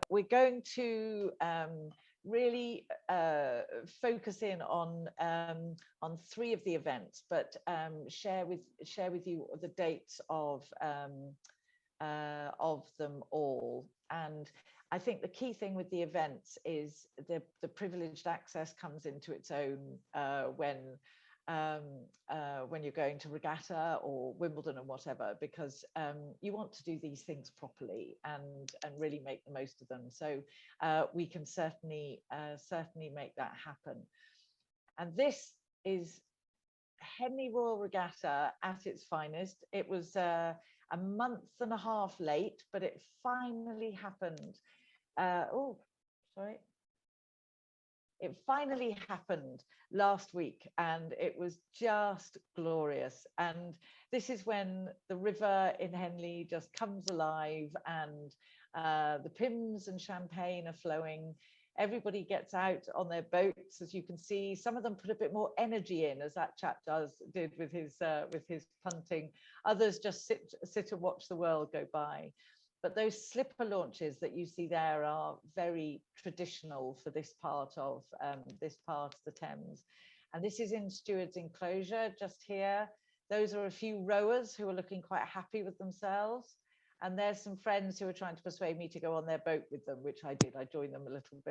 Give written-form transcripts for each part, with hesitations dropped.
we're going to really focus in on three of the events, but share with you the dates of them all. And I think the key thing with the events is the privileged access comes into its own when you're going to regatta or Wimbledon and whatever, because you want to do these things properly and really make the most of them. So we can certainly make that happen. And this is Henley Royal Regatta at its finest. It was a month and a half late, but it finally happened. It finally happened last week, and it was just glorious. And this is when the river in Henley just comes alive, and the Pims and champagne are flowing. Everybody gets out on their boats, as you can see. Some of them put a bit more energy in, as that chap did with his punting. Others just sit and watch the world go by. But those slipper launches that you see there are very traditional for this part of the Thames. And this is in Steward's Enclosure, just here. Those are a few rowers who are looking quite happy with themselves. And there's some friends who are trying to persuade me to go on their boat with them, which I did. I joined them a little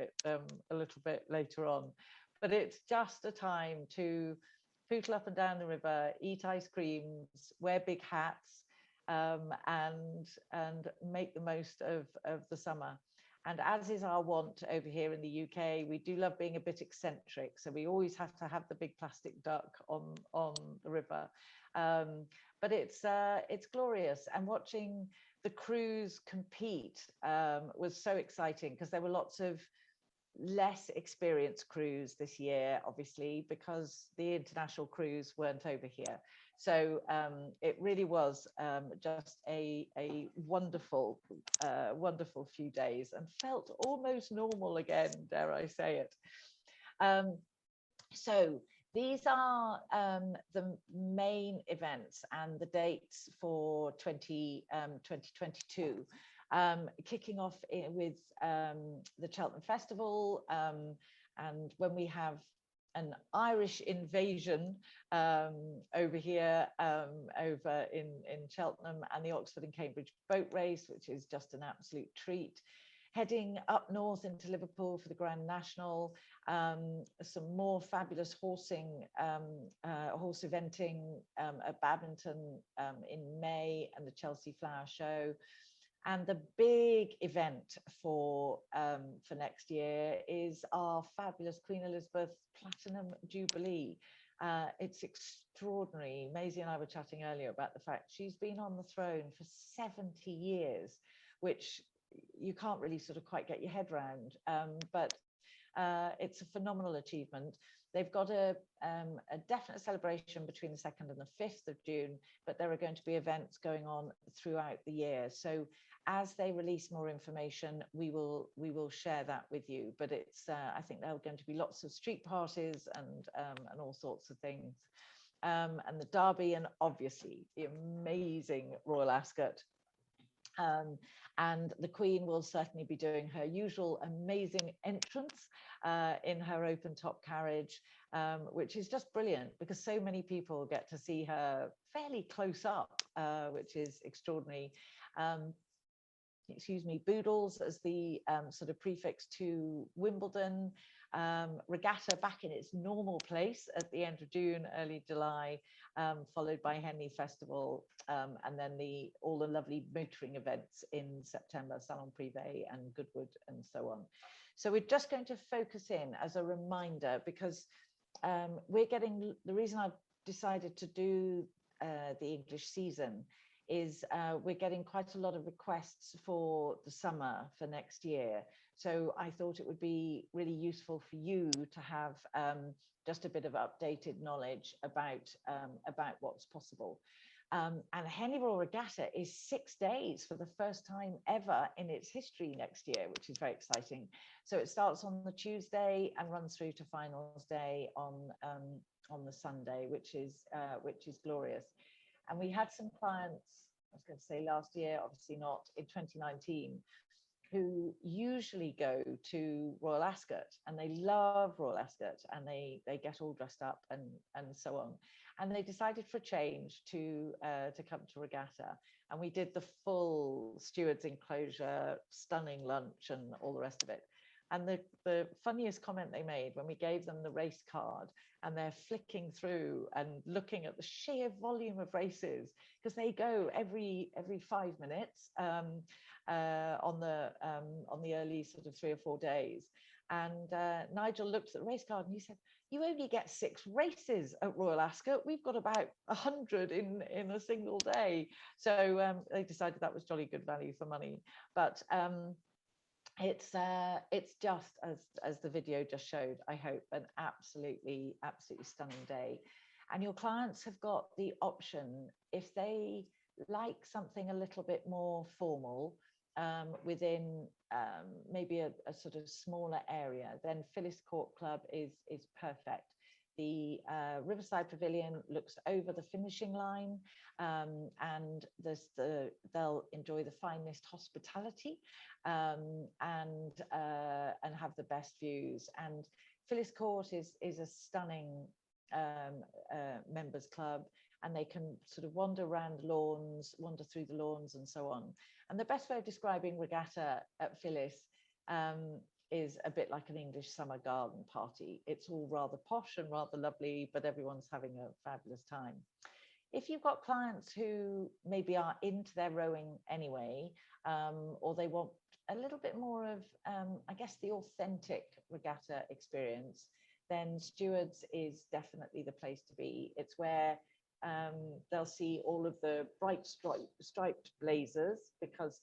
bit later on. But it's just a time to pootle up and down the river, eat ice creams, wear big hats, and make the most of the summer. And as is our wont over here in the UK, we do love being a bit eccentric. So we always have to have the big plastic duck on the river. But it's glorious. And watching the crews compete was so exciting, because there were lots of less experienced crews this year, obviously, because the international crews weren't over here. So it really was just a wonderful few days, and felt almost normal again, dare I say it. So these are the main events and the dates for 2022. Kicking off with the Cheltenham Festival, and when we have an Irish invasion over here, over in Cheltenham, and the Oxford and Cambridge boat race, which is just an absolute treat. Heading up north into Liverpool for the Grand National, some more fabulous horse eventing at Badminton in May, and the Chelsea Flower Show. And the big event for next year is our fabulous Queen Elizabeth Platinum Jubilee. It's extraordinary. Maisie and I were chatting earlier about the fact she's been on the throne for 70 years, which you can't really sort of quite get your head around. But it's a phenomenal achievement. They've got a definite celebration between the 2nd and the 5th of June, but there are going to be events going on throughout the year. So as they release more information, we will share that with you. But it's I think there are going to be lots of street parties and all sorts of things. And the Derby, and obviously the amazing Royal Ascot. And the Queen will certainly be doing her usual amazing entrance in her open top carriage, which is just brilliant, because so many people get to see her fairly close up, which is extraordinary. Excuse me, Boodles as the sort of prefix to Wimbledon. Regatta back in its normal place at the end of June, early July, followed by Henley Festival, and then all the lovely motoring events in September, Salon Privé and Goodwood and so on. So we're just going to focus in as a reminder, because the reason I've decided to do the English season is we're getting quite a lot of requests for the summer for next year. So I thought it would be really useful for you to have just a bit of updated knowledge about what's possible. And Henley Royal Regatta is 6 days for the first time ever in its history next year, which is very exciting. So it starts on the Tuesday and runs through to finals day on the Sunday, which is glorious. And we had some clients, I was going to say last year, obviously not, in 2019, who usually go to Royal Ascot, and they love Royal Ascot, and they get all dressed up and so on. And they decided for a change to come to Regatta, and we did the full stewards enclosure, stunning lunch, and all the rest of it. And the funniest comment they made when we gave them the race card, and they're flicking through and looking at the sheer volume of races, because they go every 5 minutes. On the early sort of 3 or 4 days. And Nigel looked at the race card and he said, "You only get 6 races at Royal Ascot. We've got about 100 in a single day." So they decided that was jolly good value for money. But it's just as the video just showed, I hope, an absolutely stunning day. And your clients have got the option, if they like something a little bit more formal, within maybe a sort of smaller area, then Phyllis Court Club is perfect. The Riverside Pavilion looks over the finishing line, and they'll enjoy the finest hospitality, and have the best views. And Phyllis Court is a stunning members club, and they can sort of wander around the lawns, wander through the lawns, and so on. And the best way of describing Regatta at Phyllis is a bit like an English summer garden party. It's all rather posh and rather lovely, but everyone's having a fabulous time. If you've got clients who maybe are into their rowing anyway, or they want a little bit more of, I guess, the authentic regatta experience, then Stewards is definitely the place to be. It's where they'll see all of the bright striped blazers, because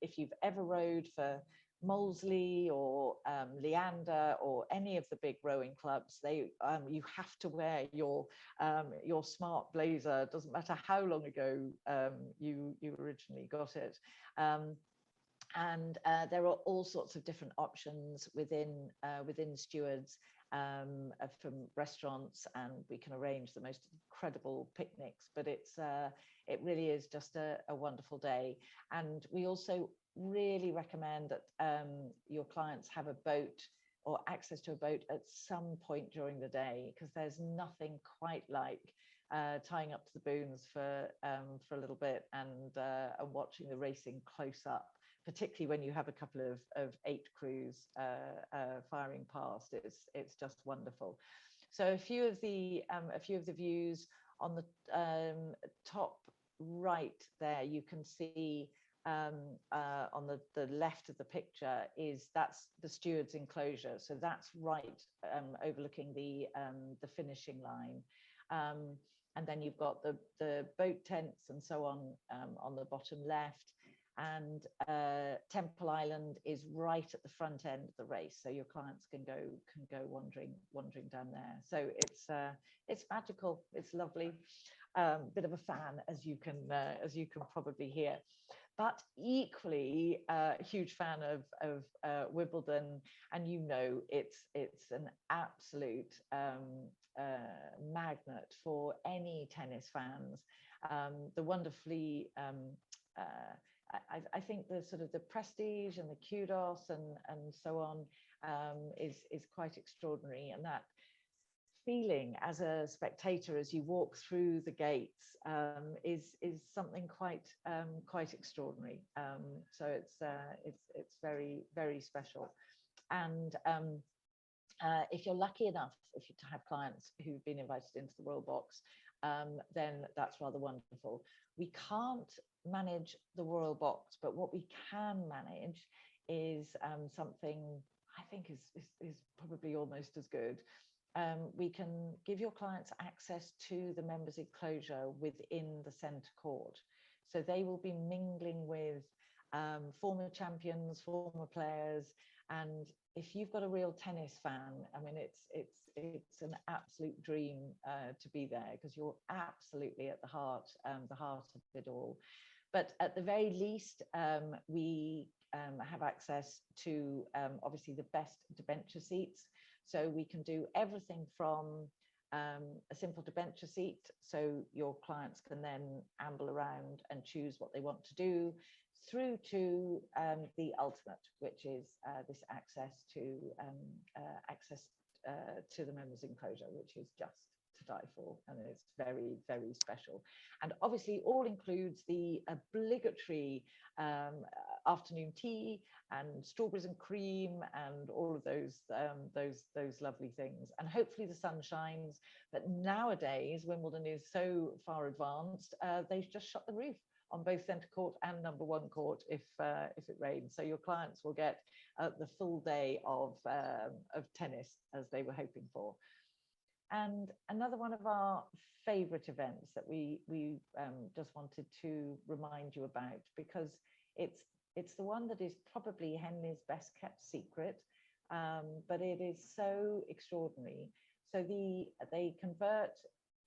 if you've ever rowed for Molesley or Leander or any of the big rowing clubs, you have to wear your smart blazer. Doesn't matter how long ago you originally got it. And there are all sorts of different options within Stewards, from restaurants, and we can arrange the most incredible picnics. But it really is just a wonderful day. And we also really recommend that your clients have a boat or access to a boat at some point during the day, because there's nothing quite like tying up to the booms for a little bit and watching the racing close up, particularly when you have a couple of 8 crews firing past. It's just wonderful. So a few of the views on the top right there, you can see on the left of the picture that's the Stewards enclosure. So that's right overlooking the finishing line. And then you've got the boat tents and so on the bottom left. And Temple Island is right at the front end of the race, so your clients can go wandering down there. So it's magical, it's lovely. Bit of a fan, as you can probably hear, but equally a huge fan of Wimbledon, and it's an absolute magnet for any tennis fans. The wonderfully I think the sort of the prestige and the kudos and so on is quite extraordinary, and that feeling as a spectator as you walk through the gates is something quite extraordinary. So it's very, very special. And if you're lucky enough to have clients who've been invited into the Royal Box, then that's rather wonderful. We can't manage the Royal Box, but what we can manage is something I think is probably almost as good. We can give your clients access to the members' enclosure within the centre court. So they will be mingling with former champions, former players. And if you've got a real tennis fan, I mean, it's an absolute dream to be there, because you're absolutely at the heart of it all. But at the very least, we have access to obviously the best debenture seats. So we can do everything from a simple debenture seat, so your clients can then amble around and choose what they want to do, through to the ultimate, which is this access to the members enclosure, which is just to die for, and it's very, very special. And obviously all includes the obligatory afternoon tea and strawberries and cream and all of those lovely things. And hopefully the sun shines. But nowadays Wimbledon is so far advanced, they've just shut the roof on both centre court and number one court if it rains. So your clients will get the full day of tennis as they were hoping for. And another one of our favourite events that we just wanted to remind you about, because it's the one that is probably Henley's best kept secret, but it is so extraordinary. So they convert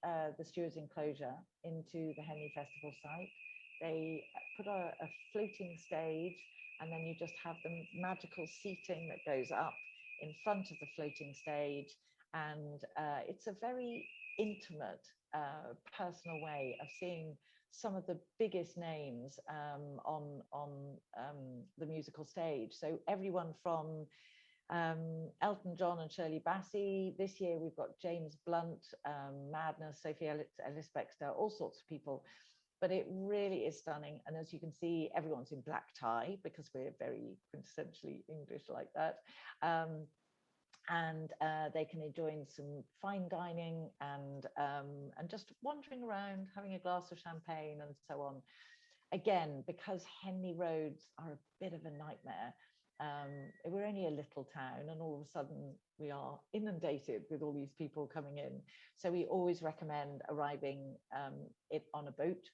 the stewards enclosure into the Henley Festival site. They put a floating stage, and then you just have the magical seating that goes up in front of the floating stage. And it's a very intimate, personal way of seeing some of the biggest names on the musical stage. So everyone from Elton John and Shirley Bassey. This year we've got James Blunt, Madness, Sophie Ellis-Bextor, all sorts of people. But it really is stunning. And as you can see, everyone's in black tie because we're very quintessentially English like that. And they can enjoy some fine dining and just wandering around, having a glass of champagne and so on. Again, because Henley roads are a bit of a nightmare. We're only a little town, and all of a sudden we are inundated with all these people coming in. So we always recommend arriving it on a boat,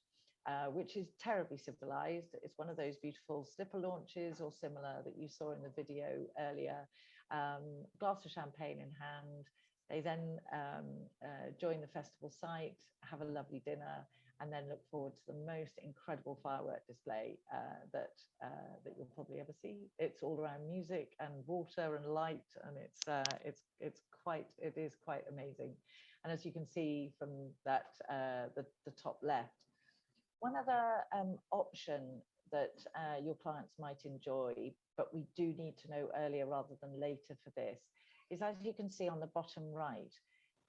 which is terribly civilized. It's one of those beautiful slipper launches or similar that you saw in the video earlier. Glass of champagne in hand. They then join the festival site, have a lovely dinner, and then look forward to the most incredible firework display that you'll probably ever see. It's all around music and water and light, and it is quite amazing. And as you can see from that the top left, one other option that your clients might enjoy, but we do need to know earlier rather than later for this, is, as you can see on the bottom right,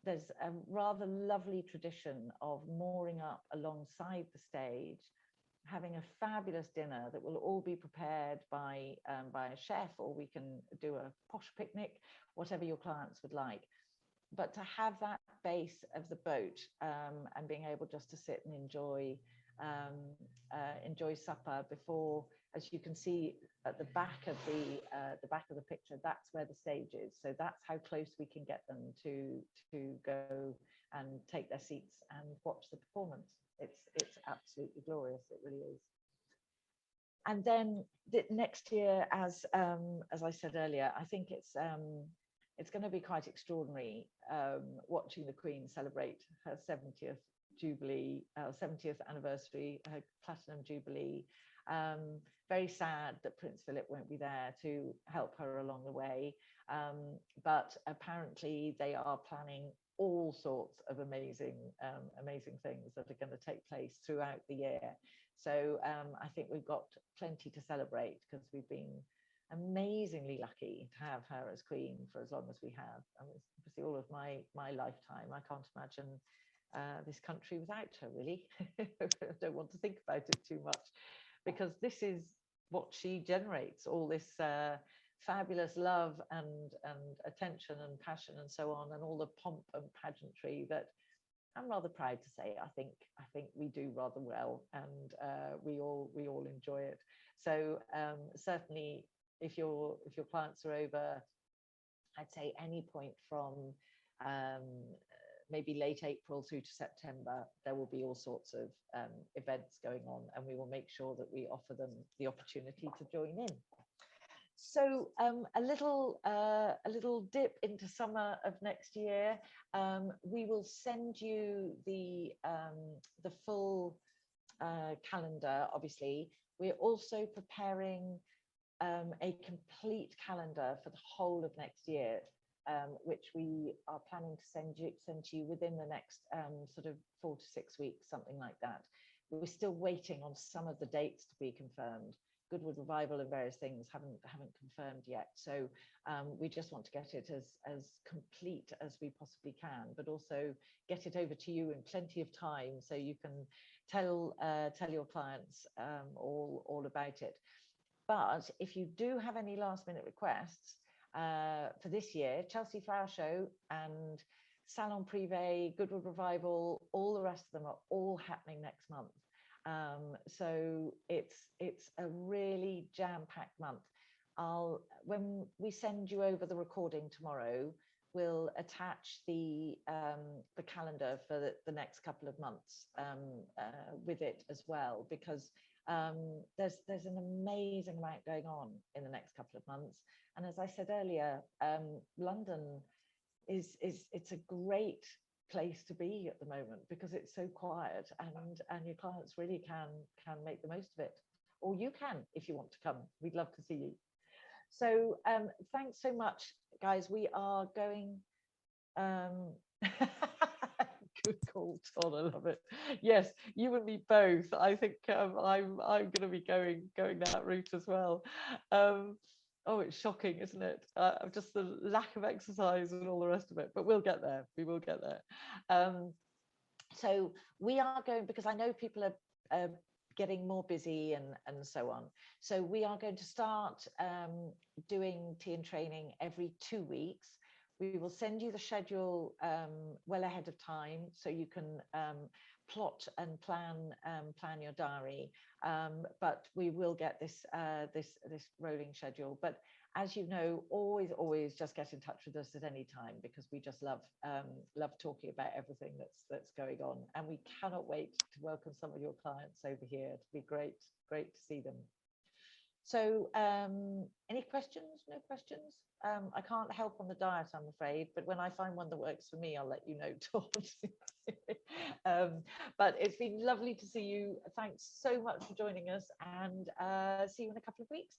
there's a rather lovely tradition of mooring up alongside the stage, having a fabulous dinner that will all be prepared by a chef, or we can do a posh picnic, whatever your clients would like. But to have that base of the boat and being able just to sit and enjoy supper before, as you can see at the back of the picture, that's where the stage is. So that's how close we can get them to go and take their seats and watch the performance. It's absolutely glorious. It really is. And then next year, as I said earlier, I think it's going to be quite extraordinary watching the Queen celebrate her 70th Jubilee, 70th anniversary, her Platinum Jubilee. Very sad that Prince Philip won't be there to help her along the way, but apparently they are planning all sorts of amazing things that are going to take place throughout the year. So I think we've got plenty to celebrate, because we've been amazingly lucky to have her as Queen for as long as we have. And it's obviously all of my lifetime. I can't imagine this country without her, really. I don't want to think about it too much, because this is what she generates, all this fabulous love and attention and passion and so on, and all the pomp and pageantry that I'm rather proud to say I think we do rather well, and we all enjoy it. So certainly if your clients are over, I'd say any point from maybe late April through to September, there will be all sorts of events going on, and we will make sure that we offer them the opportunity to join in. So a little dip into summer of next year. We will send you the full calendar. Obviously, we're also preparing a complete calendar for the whole of next year. which we are planning to send to you within the next sort of 4 to 6 weeks, something like that. We're still waiting on some of the dates to be confirmed. Goodwood Revival and various things haven't confirmed yet. So we just want to get it as complete as we possibly can, but also get it over to you in plenty of time so you can tell your clients all about it. But if you do have any last minute requests for this year, Chelsea Flower Show and Salon Privé, Goodwood Revival, all the rest of them are all happening next month. So it's a really jam-packed month. When we send you over the recording tomorrow, we'll attach the calendar for the next couple of months with it as well, because there's an amazing amount going on in the next couple of months. And as I said earlier, London it's a great place to be at the moment because it's so quiet, and your clients really can make the most of it, or you can if you want to come. We'd love to see you. So thanks so much, guys. We are going good call, Todd. I love it. Yes, you and me both. I think I'm going to be going that route as well. Oh, it's shocking, isn't it? Just the lack of exercise and all the rest of it. But we'll get there. We will get there. So we are going, because I know people are getting more busy and so on. So we are going to start doing tea and training every 2 weeks. We will send you the schedule well ahead of time, so you can plot and plan your diary. But we will get this rolling schedule. But as you know, always just get in touch with us at any time, because we just love talking about everything that's going on, and we cannot wait to welcome some of your clients over here. It'll be great to see them. So any questions? No questions? I can't help on the diet, I'm afraid, but when I find one that works for me, I'll let you know, Todd. But it's been lovely to see you. Thanks so much for joining us, and see you in a couple of weeks.